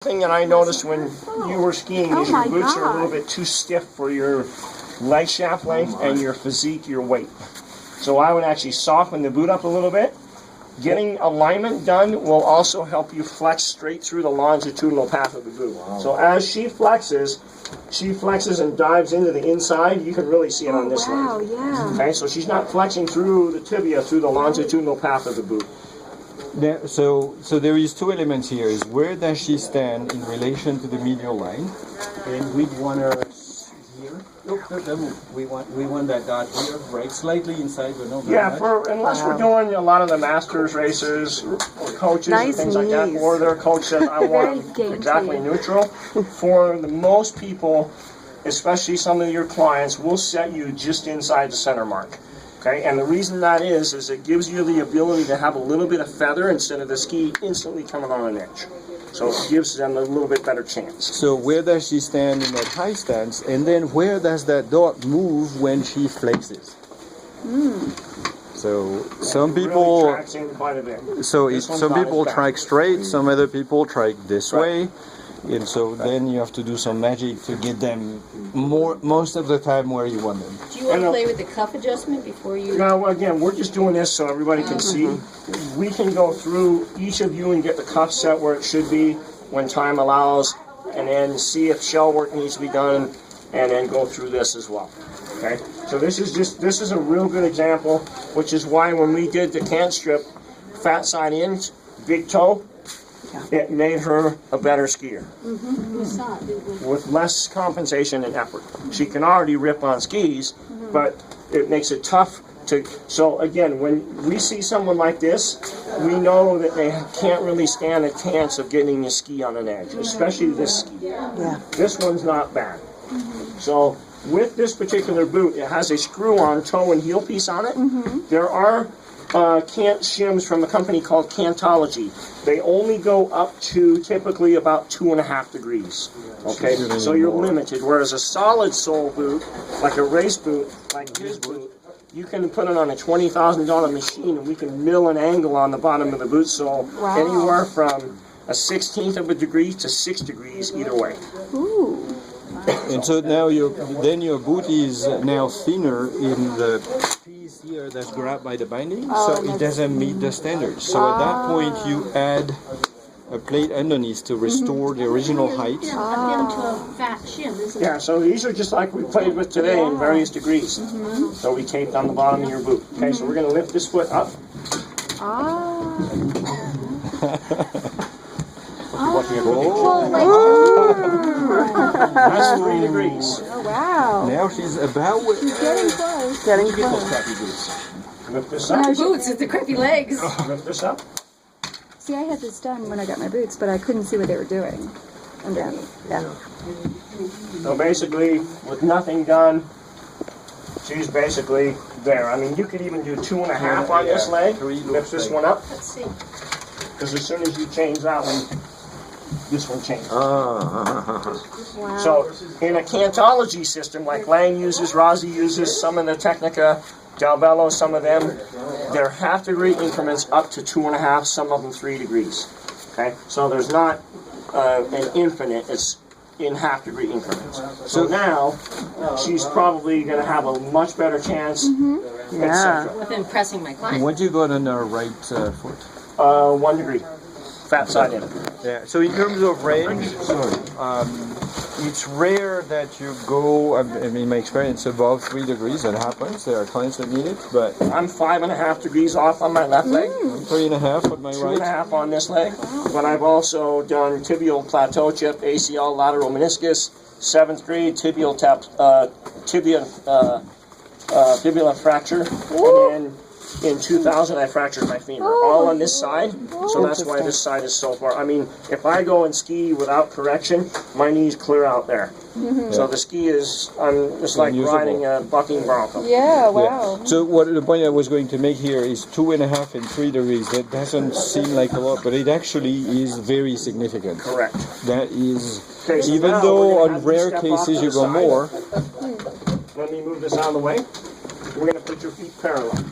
Thing that I noticed when you were skiing is your boots are a little bit too stiff for your leg shaft length and your physique, your weight. So I would actually soften the boot up a little bit. Getting alignment done will also help you flex straight through the longitudinal path of the boot. So as she flexes and dives into the inside. You can really see it on this leg. Yeah. Okay, so she's not flexing through the tibia through the longitudinal path of the boot. So there is two elements here. Is where does she stand in relation to the medial line? And we want her here. We want that dot here, right? Slightly inside, but not very much. Unless we're doing a lot of the masters races or coaches and things like that, or their coach says I want them exactly neutral. For the most people, especially some of your clients, will set you just inside the center mark. Okay, and the reason that is it gives you the ability to have a little bit of feather instead of the ski instantly coming on an edge. So it gives them a little bit better chance. So where does she stand in that high stance, and then where does that dot move when she flexes? So some people, really tracks in quite a bit. Some people track straight, some other people track this way. And so then you have to do some magic to get them most of the time where you want them. Do you want to play with the cuff adjustment before you... No, again, we're just doing this so everybody can see. We can go through each of you and get the cuff set where it should be when time allows, and then see if shell work needs to be done, and then go through this as well. Okay? So this is a real good example, which is why when we did the cant strip, fat side in, big toe, it made her a better skier with less compensation and effort. She can already rip on skis, but it makes it tough to. So again, when we see someone like this, we know that they can't really stand a chance of getting a ski on an edge, especially this ski. This one's not bad. So with this particular boot, it has a screw-on toe and heel piece on it. There are cant shims from a company called Cantology. They only go up to typically about 2.5 degrees. Okay, so you're limited. Whereas a solid sole boot, like a race boot, like his boot, you can put it on a $20,000 machine and we can mill an angle on the bottom of the boot sole anywhere from a 1/16 of a degree to 6 degrees either way. Ooh. And so now your boot is now thinner in the piece here that's grabbed by the binding, so it doesn't meet the standards. So at that point you add a plate underneath to restore the original height. Down to a fat shim, isn't it? Yeah, so these are just like we played with today in various degrees. So we taped on the bottom of your boot. Okay, so we're going to lift this foot up. That's 3 degrees. Oh, wow. Now she's about... She's getting close. Getting close. Lift this up. Boots, it's the crappy legs. Lift this up. See, I had this done when I got my boots, but I couldn't see what they were doing. And then, So basically, with nothing done, she's basically there. I mean, you could even do 2.5 on this leg. Lift this one up. Let's see. Because as soon as you change that one, this one changes. Wow. So in a cantology system, like Lang uses, Rossi uses, some of the Technica, Del Bello, some of them, they're half-degree increments up to 2.5, some of them 3 degrees. Okay, so there's not an infinite, it's in half-degree increments. So now, she's probably going to have a much better chance, etc. With impressing my client. What do you got on our right foot? 1 degree, fat side in. Yeah. So in terms of range, it's rare that you go. I mean, in my experience, above 3 degrees. That happens. There are clients that need it, but I'm 5.5 degrees off on my left leg. 3.5 on my right. 2.5 on this leg. But I've also done tibial plateau chip, ACL lateral meniscus, 7th grade tibial fibula fracture, and then in 2000 I fractured my femur, all on this side, so that's why this side is so far. I mean, if I go and ski without correction, my knees clear out there. So the ski is, it's like riding a bucking bronco. Yeah, wow. Yeah. So what the point I was going to make here is 2.5 and 3 degrees. That doesn't seem like a lot, but it actually is very significant. Correct. That is, Okay, so even now though we're gonna on rare have you step off cases to you the go side. more. Let me move this out of the way. We're going to put your feet parallel.